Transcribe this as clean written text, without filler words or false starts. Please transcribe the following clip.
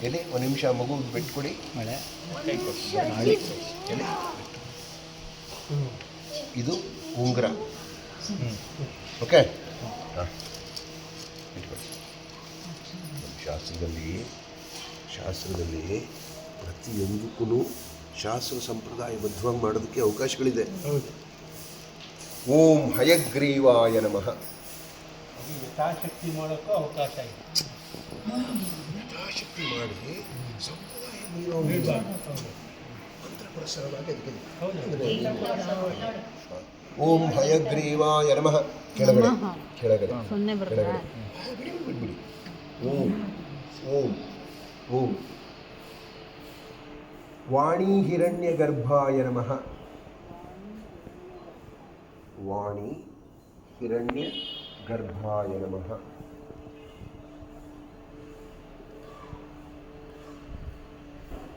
ಎಲ್ಲಿ ಒಂದು ನಿಮಿಷ ಮಗು ಬಿಟ್ಕೊಡಿ. ಎಲ್ಲಿ ಇದು ಉಂಗುರ. ಓಕೆ, ಹಾಂ ಇಟ್ಕೊಳ್ಳಿ. ಶಾಸ್ತ್ರದಲ್ಲಿ ಪ್ರತಿಯೊಂದಕ್ಕೂ ಶಾಸ್ತ್ರ ಸಂಪ್ರದಾಯಬದ್ಧವಾಗಿ ಮಾಡೋದಕ್ಕೆ ಅವಕಾಶಗಳಿದೆ. ಓಂ ಹಯಗ್ರೀವಾಯ ನಮಃ. ಯಥಾಶಕ್ತಿ ಮಾಡೋಕ್ಕೂ ಅವಕಾಶ ಇದೆ. ಯಥಾಶಕ್ತಿ ಮಾಡಿ ಸಂಪ್ರದಾಯ ಮಂತ್ರ ಪ್ರಸಾರವಾಗಿ ಓಂ ಹಯಗ್ರೀವಾಯ ನಮಃ. ಕೆಳಗಡೆ ಬಿಡಿ. ಓಂ ಓಂ ಓಂ ವಾಣಿ ಹಿರಣ್ಯ ಗರ್ಭಾಯ ನಮಃ. ವಾಣಿ ಹಿರಣ್ಯ ಗರ್ಭಾಯ ನಮಃ.